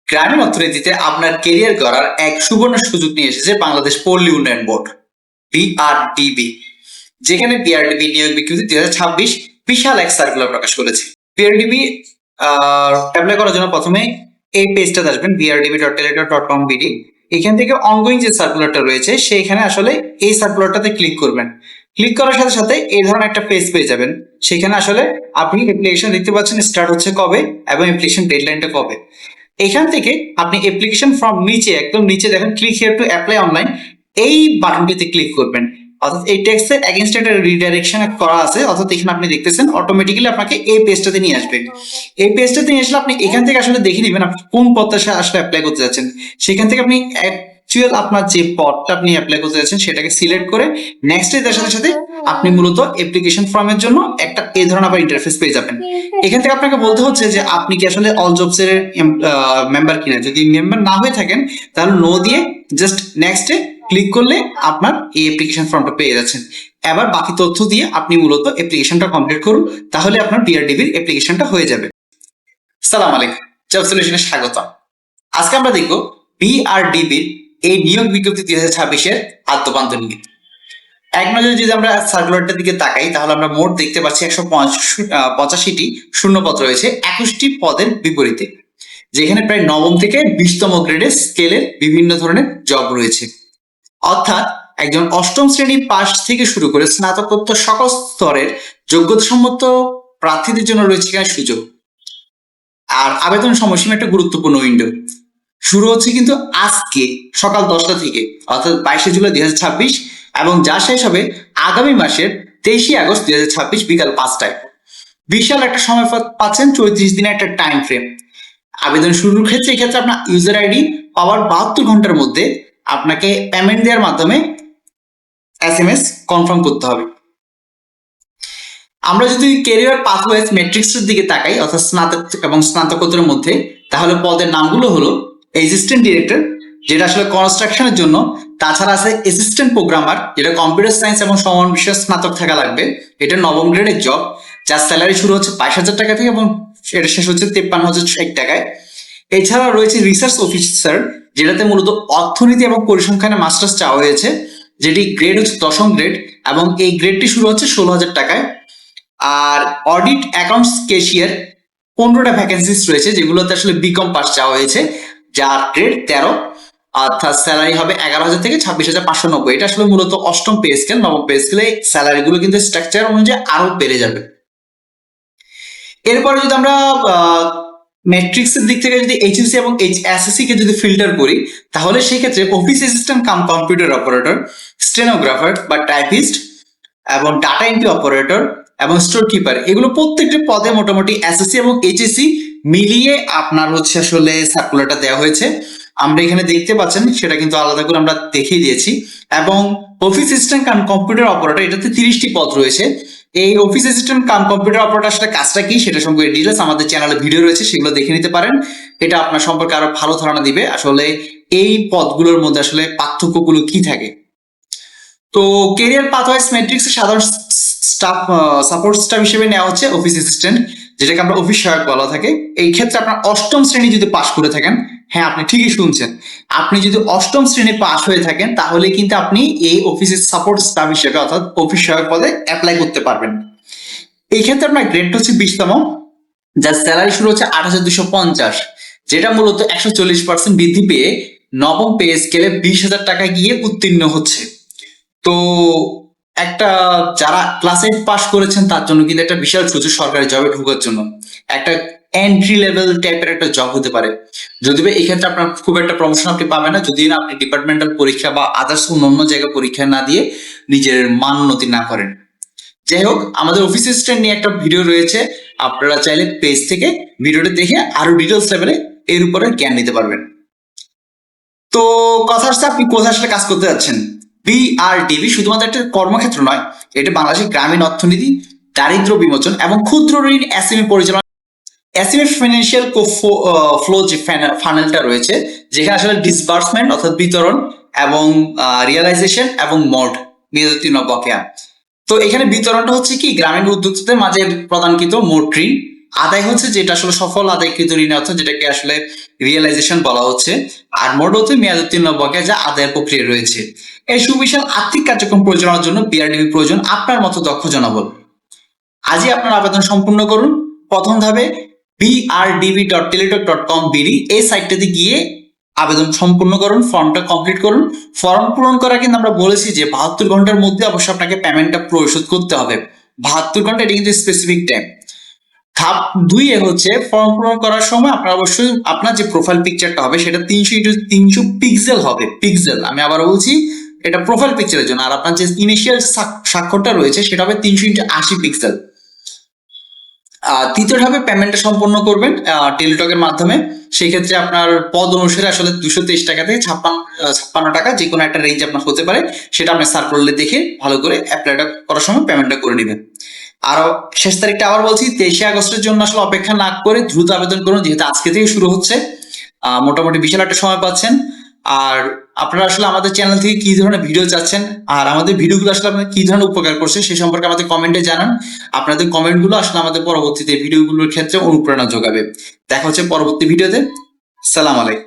গ্রামীণ অর্থনীতিতে আপনার কেরিয়ার গড়ার এক সুবর্ণ সুযোগ নিয়ে এসেছে বাংলাদেশ পল্লী উন্নয়ন বোর্ড বিআরডিবি, যেখানে বিআরডিবি নিয়োগ বিজ্ঞপ্তি 2026 বিশাল এক সার্কুলার প্রকাশ করেছে। বিআরডিবি অ্যাপ্লাই করার জন্য প্রথমে এই পেজটাতে আসবেন brdb.teletor.com.bd। এখান থেকে অনগোয়িং যে সার্কুলারটা রয়েছে সেইখানে আসলে এই সার্কুলারটাতে ক্লিক করবেন। ক্লিক করার সাথে সাথে এই ধরনের একটা পেজ পেয়ে যাবেন। সেখানে আসলে আপনি অ্যাপ্লিকেশন দেখতে পাচ্ছেন স্টার্ট হচ্ছে কবে এবং অ্যাপ্লিকেশন ডেডলাইনটা কবে। এখান থেকে আপনি অ্যাপ্লিকেশন ফর্ম নিচে একদম নিচে দেখেন click here to apply online, এই বাটনটিতে ক্লিক করবেন। অর্থাৎ এই টেক্সটের এগেইনস্ট একটা রিডাইরেকশন করা আছে, অর্থাৎ এখানে আপনি দেখতেছেন অটোমেটিক্যালি আপনাকে এই পেজটাতে নিয়ে আসবে। এই পেজটাতে নিয়ে আসলে আপনি এখান থেকে আসলে দেখে নেবেন আপনি কোন পদটা আসলে অ্যাপ্লাই করতে যাচ্ছেন। সেখান থেকে আপনি অ্যাকচুয়াল আপনার যে পদটা আপনি অ্যাপ্লাই করতে যাচ্ছেন সেটাকে সিলেক্ট করে নেক্সট এর সাথে সাথে আপনি মূলত অ্যাপ্লিকেশন ফর্মের জন্য একটা এই ধরনের আবার ইন্টারফেস পেয়ে যাবেন। এখান থেকে আপনাকে বলতে হচ্ছে যে আপনি কি আসলে অল জবস এর মেম্বার কিনা। যদি মেম্বার না হয়ে থাকেন তাহলে নো দিয়ে জাস্ট নেক্সট এ ক্লিক করলে আপনার এই অ্যাপ্লিকেশন ফর্মটা পেয়ে যাচ্ছেন। এবার বাকি তথ্য দিয়ে আপনি মূলত অ্যাপ্লিকেশনটা কমপ্লিট করুন, তাহলে আপনার বিআরডিবির অ্যাপ্লিকেশনটা হয়ে যাবে। সালাম আলাইকুম, জব সলিউশনে স্বাগত। আজকে আমরা দেখব বিআরডিবির এই নিয়োগ বিজ্ঞপ্তি 2026 আদ্যপান্ত। এক নজরে যদি আমরা সার্কুলারটার দিকে তাকাই তাহলে আমরা মোট দেখতে পাচ্ছি 185টি শূন্যপদ রয়েছে 21টি পদের বিপরীতে, যেখানে প্রায় নবম থেকে 20তম গ্রেডের স্কেলের বিভিন্ন ধরনের জব রয়েছে। অর্থাৎ একজন অষ্টম শ্রেণী পাস থেকে শুরু করে স্নাতকোত্তর সকল স্তরের যোগ্যতাসম্মত প্রার্থীদের জন্য রয়েছে এখানে সুযোগ। আর আবেদন সময়সীমা একটা গুরুত্বপূর্ণ উইন্ডো শুরু হচ্ছে কিন্তু আজকে সকাল 10টা থেকে, অর্থাৎ 22শে জুলাই 2026, এবং যা শেষ হবে আগামী মাসের 23শে আগস্ট 2026 বিকাল 5টায়। বিশাল একটা সময় পাচ্ছেন, 34 দিনের একটা টাইম ফ্রেম। আবেদন শুরুর ক্ষেত্রে এক্ষেত্রে আপনার ইউজার আইডি পাওয়ার 72 ঘন্টার মধ্যে আপনাকে পেমেন্ট দেওয়ার মাধ্যমে SMS কনফার্ম করতে হবে। আমরা যদি ক্যারিয়ার পাথওয়েজ ম্যাট্রিক্সের দিকে তাকাই, অর্থাৎ স্নাতক এবং স্নাতকোত্তরের মধ্যে, তাহলে পদের নামগুলো হলো অ্যাসিস্ট্যান্ট ডিরেক্টর, যেটা আসলে কনস্ট্রাকশনের জন্য। তাছাড়া আছে অ্যাসিস্ট্যান্ট প্রোগ্রামার, যেটা কম্পিউটার সায়েন্স এবং সমান বিষয়ে স্নাতক থাকা লাগবে। এটা নবম গ্রেডের জব, যার স্যালারি শুরু হচ্ছে 22,000 টাকা থেকে এবং এটা শেষ হচ্ছে 53,060 টাকায়। এছাড়া রয়েছে রিসার্চ অফিসার, যেটাতে মূলত অর্থনীতি এবং পরিসংখ্যানে মাস্টার্স চাওয়া হয়েছে, যেটি গ্রেড হচ্ছে 10ম গ্রেড এবং এই গ্রেডটি শুরু হচ্ছে 16,000 টাকায়। আর অডিট অ্যাকাউন্টস ক্যাশিয়ার 15টা ভ্যাকেন্সিস রয়েছে, যেগুলোতে আসলে বিকম পাস চাওয়া হয়েছে, যার গ্রেড 13, অর্থাৎ স্যালারি হবে 11,000 থেকে 26,590। এটা আসলে মূলত অষ্টম পে স্কেল। নবম পে স্কেলে স্যালারি গুলো কিন্তু স্ট্রাকচার অনুযায়ী আরো বেড়ে যাবে। এরপরে যদি আমরা ম্যাট্রিক্সের দিক থেকে যদি এইচএসসি এবং এইচএসএসসি কে যদি ফিল্টার করি, তাহলে সেক্ষেত্রে office assistant cum computer operator, stenographer বা টাইপিস্ট এবং ডাটা এন্ট্রি অপারেটর এবং স্টোর কিপার, এগুলো প্রত্যেকটি পদে মোটামুটি এসএসসি এবং এইচএসসি মিলিয়ে আপনার হচ্ছে আসলে সার্কুলারটা দেওয়া হয়েছে। আমরা এখানে দেখতে পাচ্ছেন, সেটা কিন্তু আলাদা করে আমরা দেখিয়ে দিয়েছি। এবং office assistant cum computer operator, এটাতে 30টি পদ রয়েছে। এই office assistant cum computer operator আসলে কাজটা কি সেটা সম্পর্কে ডিটেইলস আমাদের চ্যানেলে ভিডিও রয়েছে, সেগুলো দেখে নিতে পারেন। এটা আপনার সম্পর্কে আরো ভালো ধারণা দিবে আসলে এই পদগুলোর মধ্যে আসলে পার্থক্যগুলো কি থাকে। তো ক্যারিয়ার পাথওয়েজ ম্যাট্রিক্সের সাধারণ স্টাফ সাপোর্ট স্টাফ হিসেবে নেওয়া হচ্ছে অফিস অ্যাসিস্ট্যান্ট, যেটাকে আমরা অফিস সহায়ক বলা থাকে। এই ক্ষেত্রে আপনার অষ্টম শ্রেণী যদি পাশ করে থাকেন, হ্যাঁ আপনি ঠিকই শুনছেন, আপনি যদি অষ্টম শ্রেণী পাশ হয়ে থাকেন তাহলে কিন্তু আপনি এই অফিসের সাপোর্ট স্টাফ হিসেবে অর্থাৎ অফিস সহায়ক পদে অ্যাপ্লাই করতে পারবেন। এই ক্ষেত্রে আপনার গ্রেডটা হচ্ছে 20তম, যার স্যালারি শুরু হচ্ছে 8,250, যেটা মূলত 140% বৃদ্ধি পেয়ে নবম পে স্কেলে 20,000 টাকা গিয়ে উত্তীর্ণ হচ্ছে। তো একটা যারা ক্লাস 8 পাস করেছেন তার জন্য কিন্তু একটা বিশাল সুযোগ সরকারি জবে ঢোকার জন্য। একটা এন্ট্রি লেভেল টাইপের একটা জব হতে পারে, যদিও এই ক্ষেত্রে আপনার খুব একটা প্রমোশন আপনি পাবেন না যদি না আপনি ডিপার্টমেন্টাল পরীক্ষা বা আদার্স অন্য জায়গায় পরীক্ষা না দিয়ে নিজের মান উন্নতি না করেন। যাই হোক, আমাদের অফিস অ্যাসিস্ট্যান্ট নিয়ে একটা ভিডিও রয়েছে, আপনারা চাইলে পেজ থেকে ভিডিওটা দেখে আরো ডিটেলস লেভেলে এর উপরে জ্ঞান নিতে পারবেন। তো কথা হচ্ছে, আপনি কোথায় আসলে কাজ করতে যাচ্ছেন। বিআরডিবি শুধুমাত্র একটা কর্মক্ষেত্র নয়, এটা বাংলাদেশের গ্রামীণ অর্থনীতি, দারিদ্র বিমোচন এবং ক্ষুদ্র ঋণ এসএমই পরিচালনা, এসএমই ফাইন্যান্সিয়াল ফ্লো যে ফানেলটা রয়েছে, যেখানে আসলে ডিসবার্সমেন্ট অর্থাৎ বিতরণ এবং রিয়েলাইজেশন এবং মোড নিয়ন্ত্রণ বকেয়া। তো এখানে বিতরণটা হচ্ছে কি গ্রামীণ উদ্যোক্তাদের মাঝে প্রদানকৃত মোট ঋণ, আদায় হচ্ছে যেটা আসলে সফল আদায়কৃত ঋণ অর্থাৎ যেটাকে আসলে রিয়েলাইজেশন বলা হচ্ছে, আর মোট হচ্ছে মেয়াদ উত্তীর্ণ বকেয়া যা আদায়ের প্রক্রিয়া রয়েছে। এই সুবিশাল আর্থিক কার্যক্রম পরিচালনার জন্য বিআরডিবি প্রয়োজন আপনার মতো দক্ষ জনবল। আজই আপনার আবেদন সম্পূর্ণ করুন। প্রথম ধাপে brdb.teletalk.com.bd এই সাইটটাতে গিয়ে আবেদন সম্পূর্ণ করুন, ফর্মটা কমপ্লিট করুন। ফর্ম পূরণ করা কিন্তু আমরা বলেছি যে 72 ঘন্টার মধ্যে অবশ্যই আপনাকে পেমেন্টটা পরিশোধ করতে হবে। 72 ঘন্টা এটা কিন্তু স্পেসিফিক টাইম। ধাপ 2 এ হচ্ছে ফর্ম পূরণ করার সময় আপনার অবশ্যই আপনার যে প্রোফাইল পিকচারটা হবে সেটা 300x300 পিক্সেল হবে। পিক্সেল, আমি আবার বলছি, এটা প্রোফাইল পিকচারের জন্য। আর আপনার যে ইনিশিয়াল স্বাক্ষরটা রয়েছে সেটা হবে 300x80 পিক্সেল। তৃতীয় ধাপে পেমেন্টটা সম্পন্ন করবেন টেলিটকের মাধ্যমে। সেই ক্ষেত্রে আপনার পদ অনুসারে আসলে 223 টাকা থেকে 56 টাকা যে কোনো একটা রেঞ্জ আপনার হতে পারে, সেটা আপনি সার্কুলারে দেখে ভালো করে অ্যাপ্লাইটা করার সময় পেমেন্টটা করে নেবেন। আরো শেষ তারিখটা আবার বলছি, 23 আগস্টের জন্য আসলে অপেক্ষা না করে দ্রুত আবেদন করুন, যেহেতু আজকে থেকে শুরু হচ্ছে। মোটামুটি বিশাল একটা সময় পাচ্ছেন। আর আপনারা আসলে আমাদের চ্যানেল থেকে কি ধরনের ভিডিও চাচ্ছেন আর আমাদের ভিডিওগুলো আসলে আপনাদের কি ধরনের উপকার করছে সে সম্পর্কে আমাদের কমেন্টে জানান। আপনাদের কমেন্টগুলো আসলে আমাদের পরবর্তীতে ভিডিওগুলোর ক্ষেত্রে অনুপ্রেরণা যোগাবে। দেখা হচ্ছে পরবর্তী ভিডিওতে। সালাম আলাইকুম।